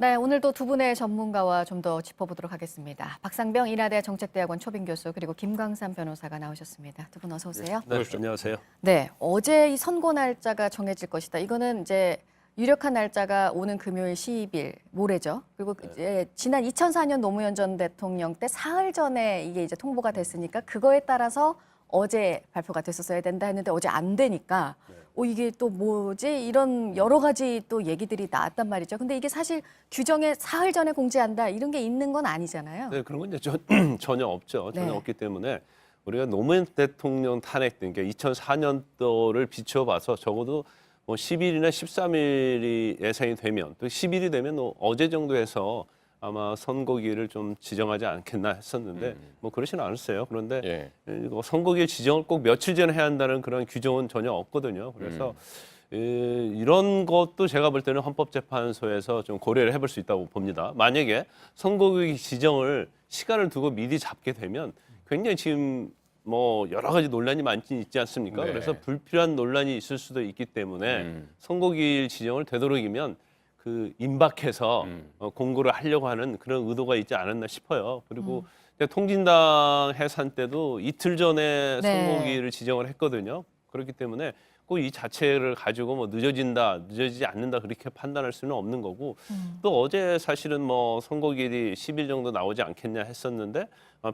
네, 오늘도 두 분의 전문가와 좀 더 짚어보도록 하겠습니다. 박상병 인하대 정책대학원 초빙 교수 그리고 김광삼 변호사가 나오셨습니다. 두 분 어서 오세요. 네, 안녕하세요. 네, 어제 이 선고 날짜가 정해질 것이다. 이거는 이제 유력한 날짜가 오는 금요일 10일 모레죠. 그리고 이제 지난 2004년 노무현 전 대통령 때 사흘 전에 이게 이제 통보가 됐으니까 그거에 따라서 어제 발표가 됐었어야 된다 했는데 어제 안 되니까 이게 또 뭐지? 이런 여러 가지 또 얘기들이 나왔단 말이죠. 근데 이게 사실 규정에 사흘 전에 공지한다 이런 게 있는 건 아니잖아요. 네, 그런 건 이제 전혀 없죠. 전혀 네. 없기 때문에 우리가 노무현 대통령 탄핵 때, 그러니까 2004년도를 비춰봐서 적어도 뭐 10일이나 13일이 예상이 되면 또 10일이 되면 어제 정도 해서 아마 선고기를 좀 지정하지 않겠나 했었는데 뭐 그러지는 않았어요. 그런데 이거 선고기 지정을 꼭 며칠 전에 해야 한다는 그런 규정은 전혀 없거든요. 그래서 이런 것도 제가 볼 때는 헌법재판소에서 좀 고려를 해볼 수 있다고 봅니다. 만약에 선고기 지정을 시간을 두고 미리 잡게 되면 굉장히 지금 뭐 여러 가지 논란이 많지 있지 않습니까? 네. 그래서 불필요한 논란이 있을 수도 있기 때문에 선고기일 지정을 되도록이면 그 임박해서 공고를 하려고 하는 그런 의도가 있지 않았나 싶어요. 그리고 통진당 해산 때도 이틀 전에 네. 선고기를 지정을 했거든요. 그렇기 때문에 꼭 이 자체를 가지고 뭐 늦어진다, 늦어지지 않는다 그렇게 판단할 수는 없는 거고 또 어제 사실은 뭐 선고기일이 10일 정도 나오지 않겠냐 했었는데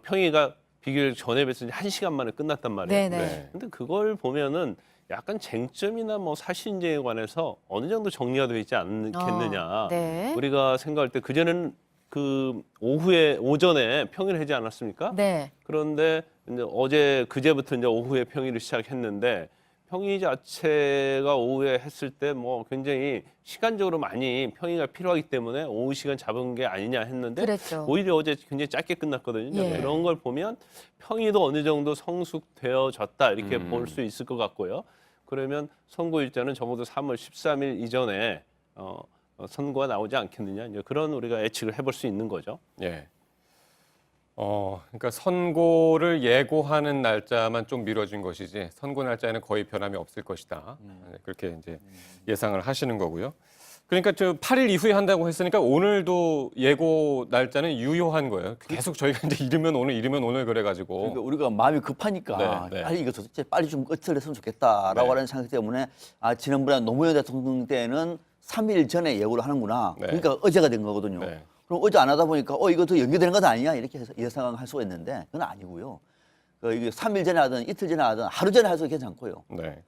평의가 비교적 전에 비해서 1시간 만에 끝났단 말이에요. 네네. 근데 그걸 보면은 약간 쟁점이나 뭐 사실인지에 관해서 어느 정도 정리가 되어 있지 않겠느냐. 네. 우리가 생각할 때 그전에는 그 오전에 평의를 하지 않았습니까? 네. 그런데 이제 그제부터 이제 오후에 평의를 시작했는데 평의 자체가 오후에 했을 때 뭐 굉장히 시간적으로 많이 평의가 필요하기 때문에 오후 시간 잡은 게 아니냐 했는데 그랬죠. 오히려 어제 굉장히 짧게 끝났거든요. 예. 그런 걸 보면 평의도 어느 정도 성숙되어졌다 이렇게 볼 수 있을 것 같고요. 그러면 선고 일자는 적어도 3월 13일 이전에 선고가 나오지 않겠느냐 이제 그런 우리가 예측을 해볼 수 있는 거죠. 예. 그러니까 선고를 예고하는 날짜만 좀 미뤄진 것이지 선고 날짜에는 거의 변함이 없을 것이다. 그렇게 이제 예상을 하시는 거고요. 그러니까 저 8일 이후에 한다고 했으니까 오늘도 예고 날짜는 유효한 거예요. 계속 저희가 이제 이르면 오늘 그래가지고. 그러니까 우리가 마음이 급하니까 네, 네. 빨리 이거 도대체 빨리 좀 끝을 냈으면 좋겠다라고 네. 하는 생각 때문에 지난번에 노무현 대통령 때는 3일 전에 예고를 하는구나. 네. 그러니까 어제가 된 거거든요. 네. 그럼 어제 안 하다 보니까 이거 더 연기되는 것 아니냐 이렇게 해서 예상할 수가 있는데 그건 아니고요. 이게 3일 전에 하든 이틀 전에 하든 하루 전에 해도 괜찮고요. 네.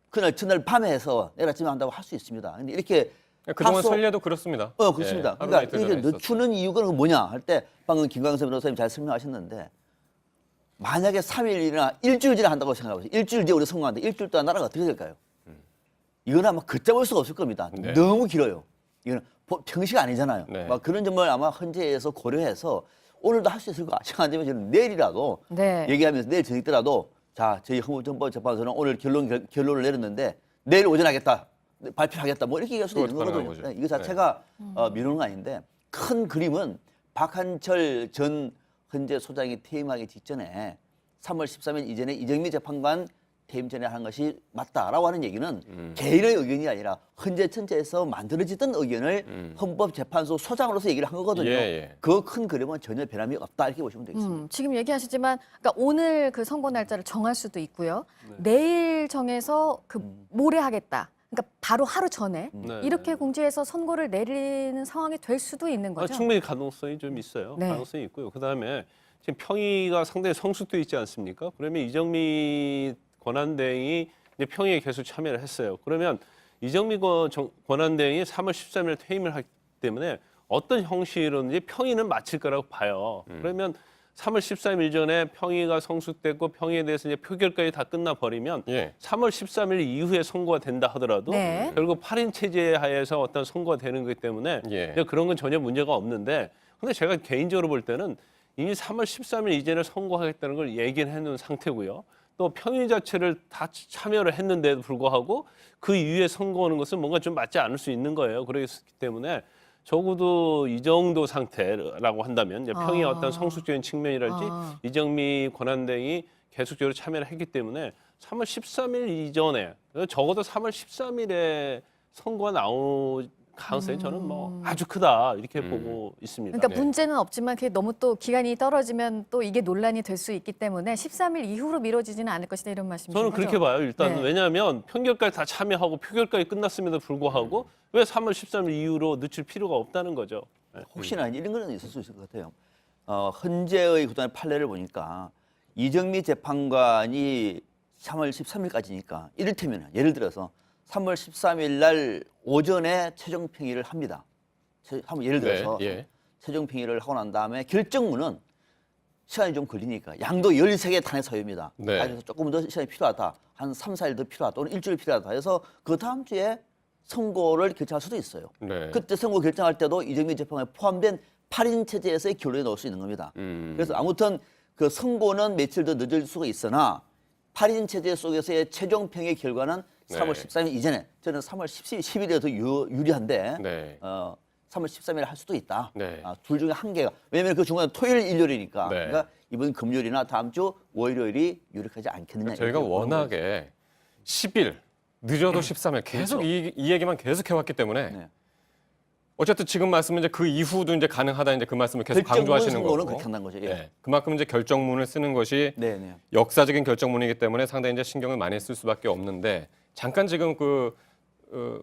그날 전날 밤에 해서 내일 아침에 한다고 할 수 있습니다. 근데 이렇게 그동안 하소- 선례도 그렇습니다. 그렇습니다. 예, 하루나 그러니까 이틀 이게 전에 했었죠. 늦추는 이유가 뭐냐 할 때 방금 김광석 변호사님 잘 설명하셨는데 만약에 3일이나 일주일 전에 한다고 생각해보세요. 일주일 뒤에 우리 선거하는데 일주일 동안 나라가 어떻게 될까요? 이건 아마 걷잡을 수가 없을 겁니다. 네. 너무 길어요. 이거는 평시가 아니잖아요. 네. 막 그런 점을 아마 헌재에서 고려해서 오늘도 할 수 있을 거 시간 안 되면 저는 내일이라도 네. 얘기하면서 내일 저녁 때라도 자 저희 헌법재판소는 오늘 결론을 내렸는데 내일 오전 하겠다. 발표하겠다. 뭐 이렇게 얘기할 수도 있는 그것도 가능한 거거든요. 거죠. 이거 자체가 미루는 거 아닌데 큰 그림은 박한철 전 헌재 소장이 퇴임하기 직전에 3월 13일 이전에 이정미 재판관 퇴임 전에 한 것이 맞다라고 하는 얘기는 개인의 의견이 아니라 헌재 전체에서 만들어지던 의견을 헌법재판소 소장으로서 얘기를 한 거거든요. 예. 그 큰 그림은 전혀 변함이 없다 이렇게 보시면 되겠습니다. 지금 얘기하시지만 그러니까 오늘 그 선고 날짜를 정할 수도 있고요. 내일 정해서 그 모레 하겠다. 그러니까 바로 하루 전에 네. 이렇게 공지해서 선고를 내리는 상황이 될 수도 있는 거죠. 충분히 가능성이 좀 있어요. 네. 가능성이 있고요. 그다음에 지금 평의가 상당히 성숙돼 있지 않습니까? 그러면 이정미 권한대행이 이제 평의에 계속 참여를 했어요. 그러면 이정미 권한대행이 3월 13일 퇴임을 하기 때문에 어떤 형식으로든지 평의는 마칠 거라고 봐요. 그러면 3월 13일 전에 평의가 성숙됐고 평의에 대해서 이제 표결까지 다 끝나버리면 예. 3월 13일 이후에 선고가 된다 하더라도 네. 결국 8인 체제 하에서 어떤 선고가 되는 거기 때문에 예. 이제 그런 건 전혀 문제가 없는데 근데 제가 개인적으로 볼 때는 이미 3월 13일 이전에 선고하겠다는 걸 얘기를 해놓은 상태고요. 또 평의 자체를 다 참여를 했는데도 불구하고 그 이후에 선고하는 것은 뭔가 좀 맞지 않을 수 있는 거예요. 그렇기 때문에 적어도 이 정도 상태라고 한다면 이제 평의 어떤 성숙적인 측면이랄지 이정미 권한대행이 계속적으로 참여를 했기 때문에 3월 13일 이전에 적어도 3월 13일에 선고가 가능성이 저는 뭐 아주 크다 이렇게 보고 있습니다. 그러니까 네. 문제는 없지만 그게 너무 또 기간이 떨어지면 또 이게 논란이 될 수 있기 때문에 13일 이후로 미뤄지지는 않을 것이다 이런 말씀이신 저는 거죠? 그렇게 봐요. 일단 네. 왜냐하면 평결까지 다 참여하고 표결까지 끝났음에도 불구하고 왜 3월 13일 이후로 늦출 필요가 없다는 거죠. 네. 혹시나 이런 거는 있을 수 있을 것 같아요. 헌재의 그동안 판례를 보니까 이정미 재판관이 3월 13일까지니까 이를테면 예를 들어서 3월 13일 날 오전에 최종 평의를 합니다. 예를 들어서 예. 최종 평의를 하고 난 다음에 결정문은 시간이 좀 걸리니까 양도 13개 탄핵 사유입니다. 네. 그래서 조금 더 시간이 필요하다. 한 3, 4일 더 필요하다. 또는 일주일 필요하다. 해서 그 다음 주에 선고를 결정할 수도 있어요. 네. 그때 선고 결정할 때도 이정미 재판관에 포함된 8인 체제에서의 결론이 나올 수 있는 겁니다. 그래서 아무튼 그 선고는 며칠 더 늦을 수가 있으나 8인 체제 속에서의 최종 평의 결과는 3월 네. 13일 이전에 저는 3월 10일에 더 유리한데 네. 3월 13일에 할 수도 있다. 네. 둘 중에 한 개가 왜냐하면 그 중간에 토요일, 일요일이니까 네. 그러니까 이번 금요일이나 다음 주 월요일이 유력하지 않겠느냐. 저희가 이렇게 보는 거죠. 워낙에 10일 늦어도 13일 계속 이 얘기만 계속 해왔기 때문에 네. 어쨌든 지금 말씀은 이제 그 이후도 이제 가능하다 이제 그 말씀을 계속 결정문 강조하시는 선고는 거고. 그렇게 한다는 거죠. 예. 네. 그만큼 이제 결정문을 쓰는 것이 네, 네. 역사적인 결정문이기 때문에 상당히 이제 신경을 많이 쓸 수밖에 없는데 잠깐 지금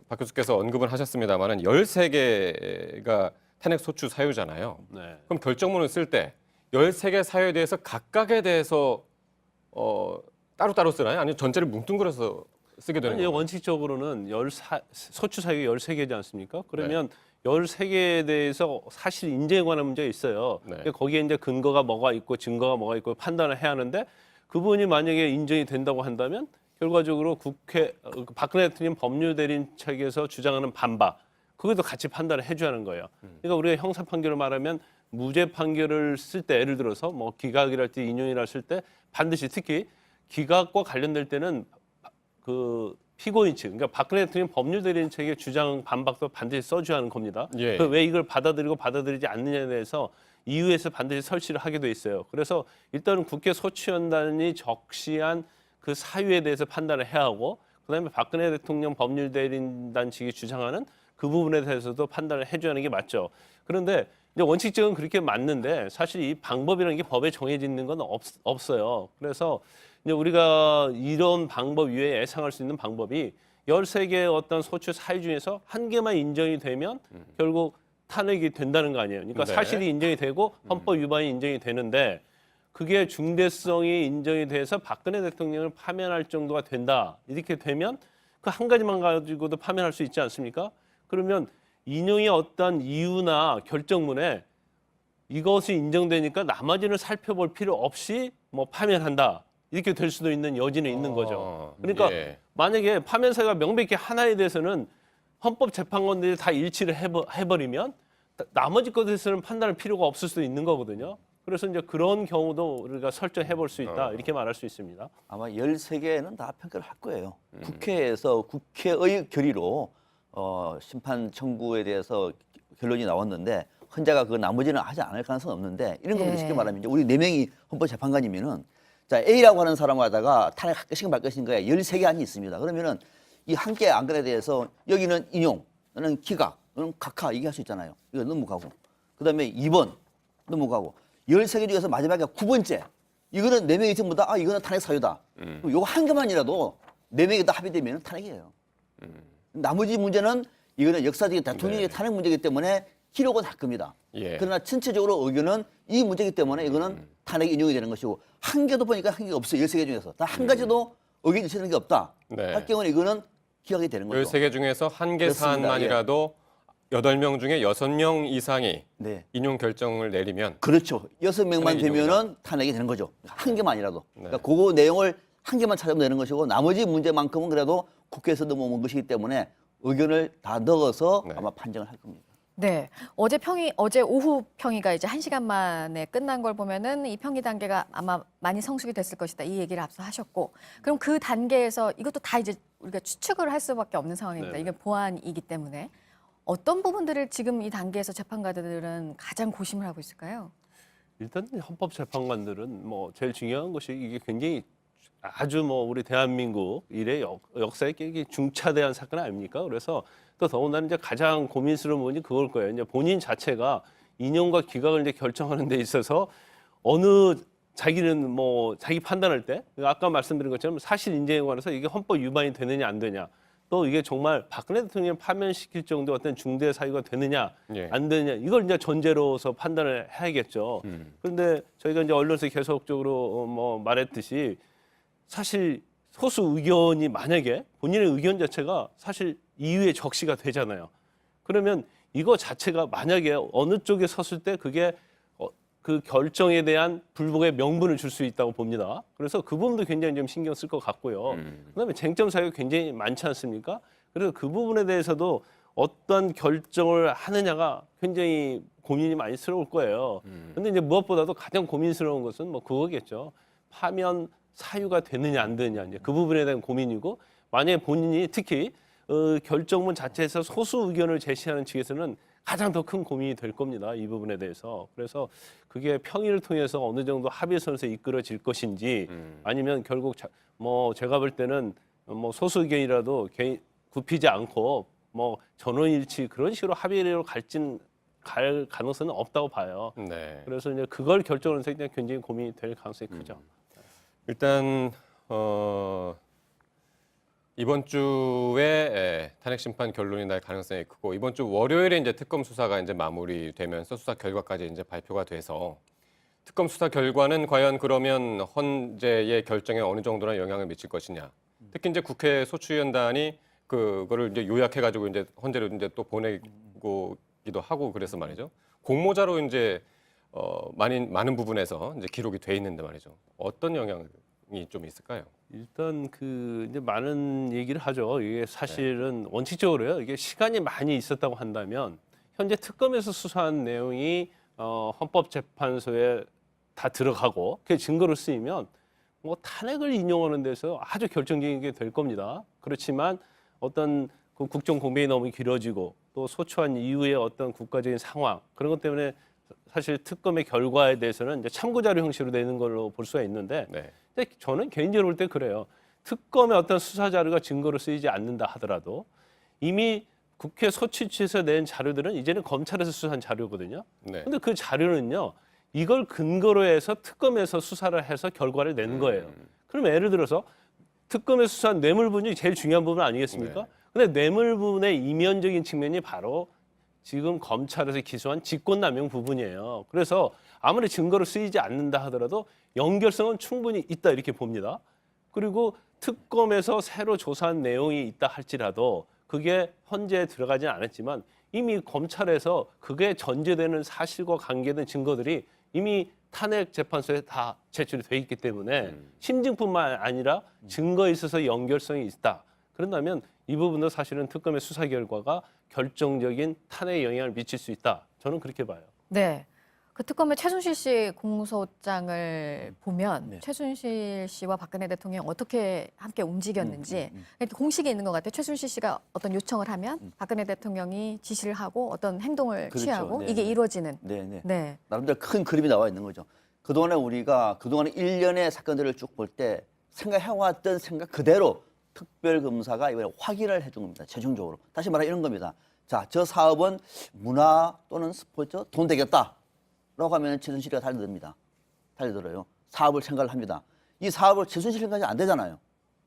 박 교수께서 언급을 하셨습니다만은 13개가 탄핵 소추 사유잖아요. 네. 그럼 결정문을 쓸 때 13개 사유에 대해서 각각에 대해서 따로따로 쓰나요? 아니면 전체를 뭉뚱그려서 쓰게 되는 아니, 거예요? 원칙적으로는 소추 사유가 13개지 않습니까? 그러면 13개에 대해서 사실 인정에 관한 문제가 있어요. 네. 근데 거기에 이제 근거가 뭐가 있고 증거가 뭐가 있고 판단을 해야 하는데 그분이 만약에 인정이 된다고 한다면 결과적으로 박근혜 대통령 법률 대리인 측에서 주장하는 반박 그것도 같이 판단을 해줘야 하는 거예요. 그러니까 우리가 형사 판결을 말하면 무죄 판결을 쓸 때 예를 들어서 뭐 기각이랄지 인용이라 쓸 때 반드시 특히 기각과 관련될 때는 그 피고인 측, 그러니까 박근혜 대통령 법률 대리인 측의 주장 반박도 반드시 써줘야 하는 겁니다. 예. 왜 이걸 받아들이고 받아들이지 않느냐에 대해서 이유에서 반드시 설치를 하게 돼 있어요. 그래서 일단은 국회 소추연단이 적시한 그 사유에 대해서 판단을 해야 하고 그다음에 박근혜 대통령 법률 대리인단 측이 주장하는 그 부분에 대해서도 판단을 해줘야 하는 게 맞죠. 그런데 이제 원칙적으로 그렇게 맞는데 사실 이 방법이라는 게 법에 정해져 있는 건 없어요. 그래서 이제 우리가 이런 방법 위에 예상할 수 있는 방법이 13개의 어떤 소추 사유 중에서 한 개만 인정이 되면 결국 탄핵이 된다는 거 아니에요. 그러니까 네. 사실이 인정이 되고 헌법 위반이 인정이 되는데 그게 중대성이 인정이 돼서 박근혜 대통령을 파면할 정도가 된다. 이렇게 되면 그 한 가지만 가지고도 파면할 수 있지 않습니까? 그러면 인용의 어떤 이유나 결정문에 이것이 인정되니까 나머지는 살펴볼 필요 없이 뭐 파면한다. 이렇게 될 수도 있는 여지는 있는 거죠. 그러니까 예. 만약에 파면사가 명백히 하나에 대해서는 헌법재판관들이 다 일치를 해버리면 나머지 것에서는 판단할 필요가 없을 수도 있는 거거든요. 그래서 이제 그런 경우도 우리가 설정해 볼 수 있다. 이렇게 말할 수 있습니다. 아마 13개는 다 평가를 할 거예요. 국회에서 국회의 결의로 심판 청구에 대해서 결론이 나왔는데 헌재가 그 나머지는 하지 않을 가능성은 없는데 이런 겁니다. 네. 쉽게 말하면 이제 우리 4명이 헌법재판관이면은 자 A라고 하는 사람하다가 탄핵할 것인가 말 것인가에 13개 안이 있습니다. 그러면은 이 한 개 안건에 대해서 여기는 인용, 너는 기각, 너는 각하 얘기할 수 있잖아요. 이거 넘어가고 그다음에 2번 넘어가고 13개 중에서 마지막에 9번째 이거는 4명이 전부 다 이거는 탄핵 사유다. 그럼 요거 한 개만이라도 4명이 다 합의되면 탄핵이에요. 나머지 문제는 이거는 역사적인 대통령의 네. 탄핵 문제이기 때문에 기록은 할 겁니다. 예. 그러나 전체적으로 의견은 이 문제이기 때문에 이거는 탄핵 인용이 되는 것이고 한 개도 보니까 한 개가 없어요. 13개 중에서. 단 한 가지도 의견이 있는 게 없다. 네. 할 경우는 이거는 기각이 되는 거죠. 13개 중에서 한 개 그렇습니다. 사안만이라도 8명 중에 6명 이상이 네. 인용 결정을 내리면 그렇죠. 6명만 탄핵 되면은 탄핵이 되는 거죠. 한 개만이라도. 네. 그러니까 그거 내용을 한 개만 찾으면 되는 것이고 나머지 문제만큼은 그래도 국회에서 넘어온 것이기 때문에 의견을 다 넣어서 네. 아마 판정을 할 겁니다. 네. 어제 오후 평의가 이제 1시간 만에 끝난 걸 보면은 이 평의 단계가 아마 많이 성숙이 됐을 것이다. 이 얘기를 앞서 하셨고. 그럼 그 단계에서 이것도 다 이제 우리가 추측을 할 수밖에 없는 상황입니다. 네네. 이게 보안이기 때문에. 어떤 부분들을 지금 이 단계에서 재판관들은 가장 고심을 하고 있을까요? 일단 헌법재판관들은 뭐 제일 중요한 것이 이게 굉장히 아주 뭐 우리 대한민국 일의 역사에 굉장히 중차대한 사건 아닙니까? 그래서 또 더군다나 이제 가장 고민스러운 부분이 그걸 거예요. 이제 본인 자체가 인연과 기각을 이제 결정하는 데 있어서 어느 자기는 뭐 자기 판단할 때 아까 말씀드린 것처럼 사실 인정에 관해서 이게 헌법 위반이 되느냐 안 되냐 또 이게 정말 박근혜 대통령을 파면시킬 정도의 어떤 중대 사유가 되느냐 예. 안 되느냐 이걸 이제 전제로서 판단을 해야겠죠. 그런데 저희가 이제 언론에서 계속적으로 뭐 말했듯이 사실 소수 의견이 만약에 본인의 의견 자체가 사실 이유의 적시가 되잖아요. 그러면 이거 자체가 만약에 어느 쪽에 섰을 때 그게 그 결정에 대한 불복의 명분을 줄 수 있다고 봅니다. 그래서 그 부분도 굉장히 좀 신경 쓸 것 같고요. 그다음에 쟁점 사유가 굉장히 많지 않습니까? 그래서 그 부분에 대해서도 어떤 결정을 하느냐가 굉장히 고민이 많이 스러울 거예요. 근데 이제 무엇보다도 가장 고민스러운 것은 뭐 그거겠죠. 파면 사유가 되느냐 안 되느냐 이제 그 부분에 대한 고민이고 만약에 본인이 특히 결정문 자체에서 소수 의견을 제시하는 측에서는 가장 더 큰 고민이 될 겁니다. 이 부분에 대해서. 그래서 그게 평의를 통해서 어느 정도 합의선에서 이끌어질 것인지 아니면 결국 뭐 제가 볼 때는 뭐 소수 의견이라도 굽히지 않고 뭐 전원일치 그런 식으로 합의로 갈 가능성은 없다고 봐요. 네. 그래서 이제 그걸 결정하는 데 굉장히 고민이 될 가능성이 크죠. 일단 이번 주에 탄핵 심판 결론이 날 가능성이 크고 이번 주 월요일에 이제 특검 수사가 이제 마무리되면서 수사 결과까지 이제 발표가 돼서 특검 수사 결과는 과연 그러면 헌재의 결정에 어느 정도나 영향을 미칠 것이냐. 특히 이제 국회 소추위원단이 그거를 이제 요약해가지고 이제 헌재로 이제 또 보내고기도 하고 그래서 말이죠. 공모자로 이제 많은 부분에서 이제 기록이 돼 있는데 말이죠. 어떤 영향이 좀 있을까요? 일단 그 이제 많은 얘기를 하죠. 이게 사실은 원칙적으로요. 이게 시간이 많이 있었다고 한다면 현재 특검에서 수사한 내용이 헌법재판소에 다 들어가고 그게 증거로 쓰이면 뭐 탄핵을 인용하는 데서 아주 결정적인 게 될 겁니다. 그렇지만 어떤 그 국정 공백이 너무 길어지고 또 소추한 이후의 어떤 국가적인 상황 그런 것 때문에 사실 특검의 결과에 대해서는 이제 참고자료 형식으로 내는 걸로 볼 수가 있는데 네. 근데 저는 개인적으로 볼 때 그래요. 특검의 어떤 수사 자료가 증거로 쓰이지 않는다 하더라도 이미 국회 소추처에서 낸 자료들은 이제는 검찰에서 수사한 자료거든요. 네. 근데 그 자료는요. 이걸 근거로 해서 특검에서 수사를 해서 결과를 낸 거예요. 그럼 예를 들어서 특검에서 수사한 뇌물 부분이 제일 중요한 부분 아니겠습니까? 네. 근데 뇌물 부분의 이면적인 측면이 바로 지금 검찰에서 기소한 직권남용 부분이에요. 그래서 아무리 증거로 쓰이지 않는다 하더라도 연결성은 충분히 있다 이렇게 봅니다. 그리고 특검에서 새로 조사한 내용이 있다 할지라도 그게 헌재에 들어가진 않았지만 이미 검찰에서 그게 전제되는 사실과 관계된 증거들이 이미 탄핵 재판소에 다 제출이 돼 있기 때문에 심증뿐만 아니라 증거에 있어서 연결성이 있다. 그런다면 이 부분도 사실은 특검의 수사 결과가 결정적인 탄핵에 영향을 미칠 수 있다. 저는 그렇게 봐요. 네. 그 특검의 최순실 씨 공소장을 보면 네. 최순실 씨와 박근혜 대통령이 어떻게 함께 움직였는지 이렇게 공식이 있는 것 같아요. 최순실 씨가 어떤 요청을 하면 박근혜 대통령이 지시를 하고 어떤 행동을 그렇죠. 취하고 네, 이게 네. 이루어지는. 네. 네. 나름대로 큰 그림이 나와 있는 거죠. 그동안에 우리가 그동안의 일련의 사건들을 쭉 볼 때 생각해왔던 생각 그대로 특별검사가 이번에 확인을 해준 겁니다. 최종적으로. 다시 말해 이런 겁니다. 자, 저 사업은 문화 또는 스포츠 돈 되겠다. 라고 하면 최순실이가 달려듭니다. 달려들어요. 사업을 생각을 합니다. 이 사업을 최순실까지 안 되잖아요.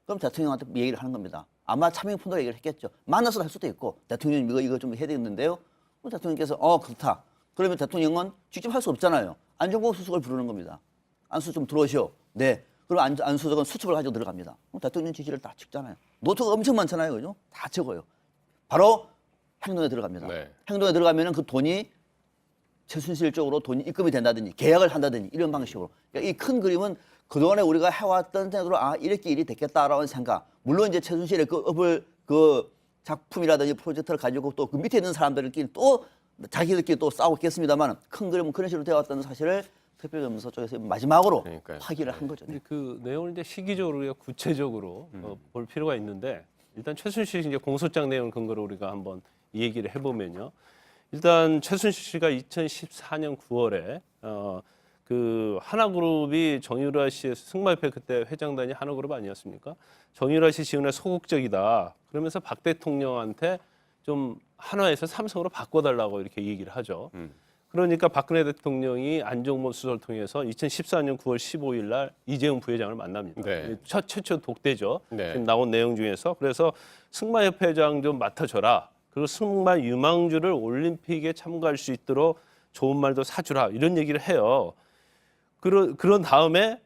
그럼 대통령한테 얘기를 하는 겁니다. 아마 차명폰으로 얘기를 했겠죠. 만나서 할 수도 있고 대통령님 이거 좀 해야 되겠는데요. 그럼 대통령께서 그렇다. 그러면 대통령은 직접 할 수 없잖아요. 안종범 수석을 부르는 겁니다. 안수 좀 들어오시오. 네. 그럼 안수석은 수첩을 가지고 들어갑니다. 그럼 대통령 지시를 다 찍잖아요. 노트가 엄청 많잖아요. 그죠? 다 적어요. 바로 행동에 들어갑니다. 네. 행동에 들어가면 그 돈이 최순실 쪽으로 돈이 입금이 된다든지 계약을 한다든지 이런 방식으로. 그러니까 이 큰 그림은 그동안에 우리가 해왔던 생각으로 이렇게 일이 됐겠다라는 생각. 물론 이제 최순실의 그 작품이라든지 프로젝트를 가지고 또 그 밑에 있는 사람들끼리 또 자기들끼리 또 싸웠겠습니다만 큰 그림은 그런 식으로 되어왔다는 사실을 특별검사 쪽에서 마지막으로 그러니까요. 확인을 한 거죠. 근데 그 내용을 이제 시기적으로 구체적으로 볼 필요가 있는데 일단 최순실 이제 공소장 내용을 근거로 우리가 한번 이 얘기를 해보면요. 일단 최순실 씨가 2014년 9월에 그 하나그룹이 정유라 씨의 승마협회 그때 회장단이 하나그룹 아니었습니까? 정유라 씨 지원에 소극적이다. 그러면서 박 대통령한테 좀 한화에서 삼성으로 바꿔달라고 이렇게 얘기를 하죠. 그러니까 박근혜 대통령이 안종범 수석을 통해서 2014년 9월 15일 날 이재용 부회장을 만납니다. 네. 최초 독대죠. 네. 지금 나온 내용 중에서 그래서 승마협회장 좀 맡아줘라. 그리고 승마 유망주를 올림픽에 참가할 수 있도록 좋은 말도 사주라 이런 얘기를 해요. 그런 다음에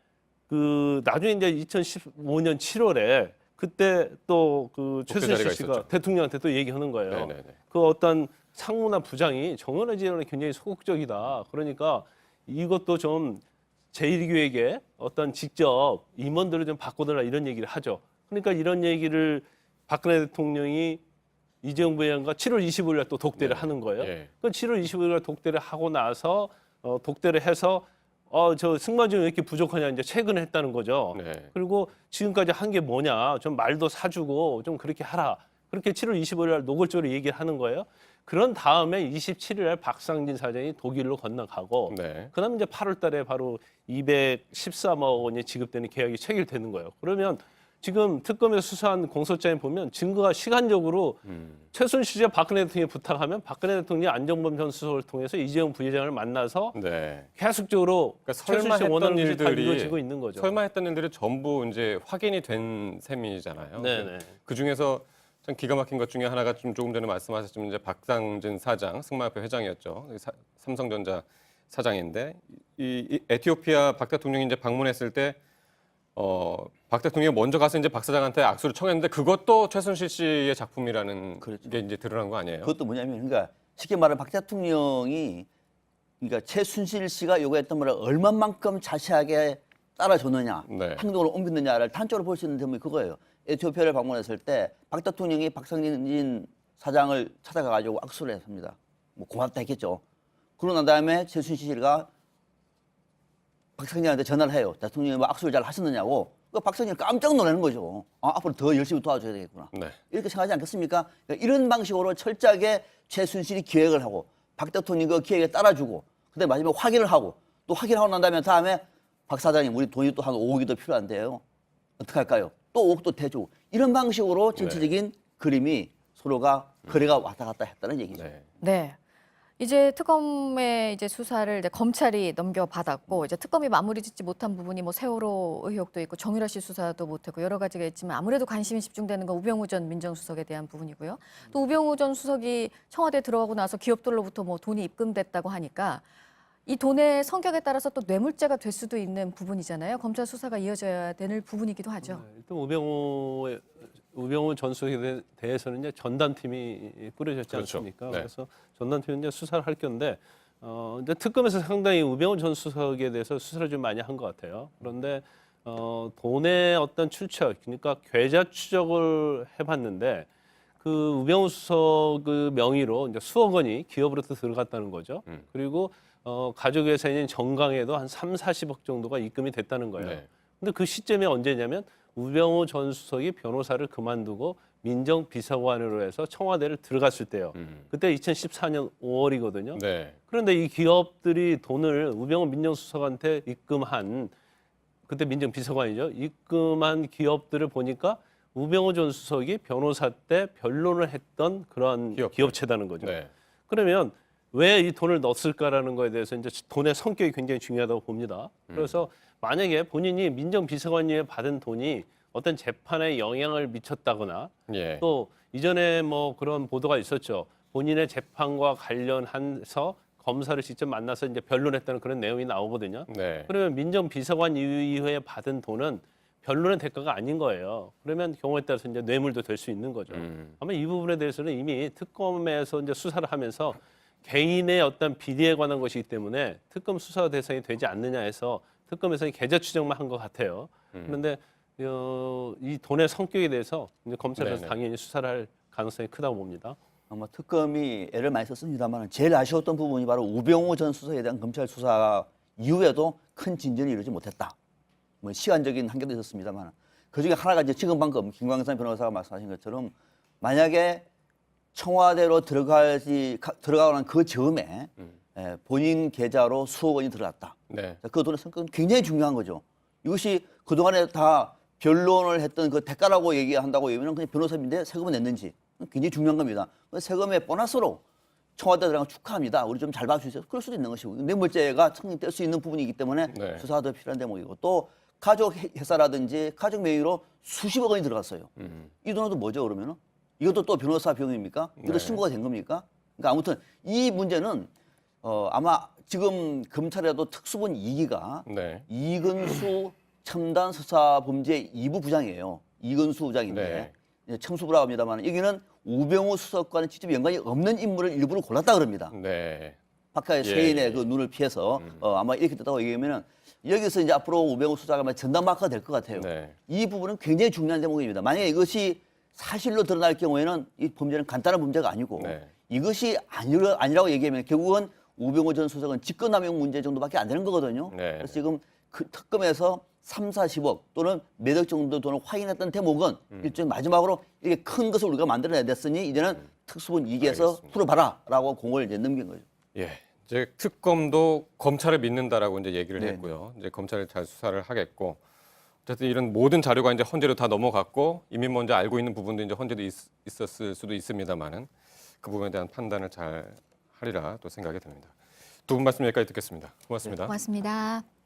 그 나중에 이제 2015년 7월에 그때 또 그 최순실 씨가 있었죠. 대통령한테 또 얘기하는 거예요. 네네네. 그 어떤 상무나 부장이 정원의 지원에 굉장히 소극적이다. 그러니까 이것도 좀 제1교육에 어떤 직접 임원들을 좀 바꿔달라 이런 얘기를 하죠. 그러니까 이런 얘기를 박근혜 대통령이 이재용 부회장과 7월 25일 날 또 독대를 하는 거예요. 예. 그 7월 25일 날 독대를 하고 나서 독대를 해서 저 승마지원 왜 이렇게 부족하냐 이제 최근에 했다는 거죠. 네. 그리고 지금까지 한 게 뭐냐 좀 말도 사주고 좀 그렇게 하라. 그렇게 7월 25일 날 노골적으로 얘기를 하는 거예요. 그런 다음에 27일 날 박상진 사장이 독일로 건너가고 네. 그다음에 이제 8월 달에 바로 213억 원이 지급되는 계약이 체결되는 거예요. 그러면 지금 특검에서 수사한 공소장에 보면 증거가 시간적으로 최순실 씨가 박근혜 대통령이 부탁하면 박근혜 대통령이 안종범 전 수석을 통해서 이재용 부회장을 만나서 네. 계속적으로 그러니까 설마 최순실 씨 했던 원하는 것이 다 일들이 이루어지고 있는 거죠. 설마 했던 일들이 전부 이제 확인이 된 셈이잖아요. 네네. 그 중에서 참 기가 막힌 것 중에 하나가 좀 조금 전에 말씀하셨지만 이제 박상진 사장, 승마협회 회장이었죠. 삼성전자 사장인데 이 에티오피아 박 대통령이 이제 방문했을 때 박 대통령이 먼저 가서 이제 박 사장한테 악수를 청했는데 그것도 최순실 씨의 작품이라는 그렇죠. 게 이제 드러난 거 아니에요? 그것도 뭐냐면 그러니까 쉽게 말하면 박 대통령이 그러니까 최순실 씨가 요구했던 말을 얼마만큼 자세하게 따라줬느냐, 네. 행동으로 옮겼느냐를 단적으로 볼 수 있는 점이 그거예요. 에티오피아를 방문했을 때 박 대통령이 박상진 사장을 찾아가가지고 악수를 했습니다. 뭐 고맙다 했겠죠. 그러고 난 다음에 최순실 씨가 박상진한테 전화를 해요. 대통령이 뭐 악수를 잘 하셨느냐고. 그 박상진이 깜짝 놀라는 거죠. 앞으로 더 열심히 도와줘야 되겠구나. 네. 이렇게 생각하지 않겠습니까? 그러니까 이런 방식으로 철저하게 최순실이 기획을 하고 박 대통령이 그 기획에 따라주고 그다음에 마지막에 확인을 하고 또 확인하고 난 다음에 박 사장님 우리 돈이 또 한 5억이 더 필요한데요. 어떻게 할까요? 또 5억도 대주고 이런 방식으로 전체적인 그림이 서로가 거래가 왔다 갔다 했다는 얘기죠. 네. 네. 이제 특검의 이제 수사를 이제 검찰이 넘겨받았고 이제 특검이 마무리 짓지 못한 부분이 뭐 세월호 의혹도 있고 정유라 씨 수사도 못했고 여러 가지가 있지만 아무래도 관심이 집중되는 건 우병우 전 민정수석에 대한 부분이고요. 또 우병우 전 수석이 청와대 들어가고 나서 기업들로부터 뭐 돈이 입금됐다고 하니까 이 돈의 성격에 따라서 또 뇌물죄가 될 수도 있는 부분이잖아요. 검찰 수사가 이어져야 되는 부분이기도 하죠. 일단 우병우 전 수석에 대해서는 이제 전담팀이 꾸려졌지 그렇죠. 않습니까? 네. 그래서 전담팀은 이제 수사를 할 건데 이제 특검에서 상당히 우병우 전 수석에 대해서 수사를 좀 많이 한 것 같아요. 그런데 돈의 어떤 출처, 그러니까 계좌 추적을 해봤는데 그 우병우 수석 그 명의로 이제 수억 원이 기업으로부터 들어갔다는 거죠. 그리고 가족 회사인 정강에도 한 40억 정도가 입금이 됐다는 거예요. 네. 근데 그 시점이 언제냐면 우병우 전 수석이 변호사를 그만두고 민정비서관으로 해서 청와대를 들어갔을 때요. 그때 2014년 5월이거든요. 네. 그런데 이 기업들이 돈을 우병우 민정수석한테 입금한 그때 민정비서관이죠. 입금한 기업들을 보니까 우병우 전 수석이 변호사 때 변론을 했던 그런 기업들. 기업체다는 거죠. 네. 그러면 왜 이 돈을 넣었을까라는 거에 대해서 이제 돈의 성격이 굉장히 중요하다고 봅니다. 그래서 만약에 본인이 민정비서관님에 받은 돈이 어떤 재판에 영향을 미쳤다거나 예. 또 이전에 뭐 그런 보도가 있었죠. 본인의 재판과 관련해서 검사를 직접 만나서 이제 변론했다는 그런 내용이 나오거든요. 네. 그러면 민정비서관 이후에 받은 돈은 변론의 대가가 아닌 거예요. 그러면 경우에 따라서 이제 뇌물도 될 수 있는 거죠. 아마 이 부분에 대해서는 이미 특검에서 이제 수사를 하면서 개인의 어떤 비리에 관한 것이기 때문에 특검 수사 대상이 되지 않느냐 해서 특검에서 계좌 추적만 한 것 같아요. 그런데 이 돈의 성격에 대해서 이제 검찰에서 네네. 당연히 수사를 할 가능성이 크다고 봅니다. 아마 특검이 애를 많이 썼습니다만 제일 아쉬웠던 부분이 바로 우병우 전 수석에 대한 검찰 수사 이후에도 큰 진전이 이루지 못했다. 뭐 시간적인 한계도 있었습니다만 그중에 하나가 이제 지금 방금 김광선 변호사가 말씀하신 것처럼 만약에 청와대로 들어가는 그 즈음에 본인 계좌로 수억 원이 들어갔다. 네. 그 돈의 성격은 굉장히 중요한 거죠. 이것이 그동안에 다 변론을 했던 그 대가라고 얘기한다고 얘기하면 그냥 변호사인데 세금을 냈는지 굉장히 중요한 겁니다. 세금의 보너스로 청와대 들어간 축하합니다. 우리 좀 잘 봐주세요. 그럴 수도 있는 것이고 뇌물죄가 성립될 수 있는 부분이기 때문에 네. 수사가 더 필요한 대목이고 또 가족 회사라든지 가족 명의로 수십억 원이 들어갔어요. 이 돈은 또 뭐죠 그러면은? 이것도 또 변호사 비용입니까? 이것도 네. 신고가 된 겁니까? 그러니까 아무튼 이 문제는 아마 지금 검찰에도 특수본 2기가 네. 이근수 첨단 수사 범죄 2부 부장이에요. 이근수 부장인데 청수부라고 합니다만 여기는 우병우 수석과는 직접 연관이 없는 인물을 일부러 골랐다 그럽니다. 네. 박하의 예, 세인의 예. 그 눈을 피해서 아마 이렇게 됐다고 얘기하면은 여기서 이제 앞으로 우병우 수사가 아마 전담 마크가 될 것 같아요. 네. 이 부분은 굉장히 중요한 대목입니다. 만약에 이것이 사실로 드러날 경우에는 이 범죄는 간단한 범죄가 아니고 네. 이것이 아니라고 얘기하면 결국은 우병우 전 수석은 직권남용 문제 정도밖에 안 되는 거거든요. 네. 그래서 지금 그 특검에서 3, 40억 또는 몇 억 정도 돈을 확인했던 대목은 일종의 마지막으로 이렇게 큰 것을 우리가 만들어내야 됐으니 이제는 특수본 2기에서 알겠습니다. 풀어봐라라고 공을 이제 넘긴 거죠. 예. 이제 특검도 검찰을 믿는다라고 이제 얘기를 네. 했고요. 이제 검찰이 잘 수사를 하겠고 어쨌든 이런 모든 자료가 이제 헌재로 다 넘어갔고 이미 먼저 알고 있는 부분도 이제 헌재도 있었을 수도 있습니다만은 그 부분에 대한 판단을 잘 하리라 또 생각이 듭니다. 두 분 말씀 여기까지 듣겠습니다. 고맙습니다. 고맙습니다.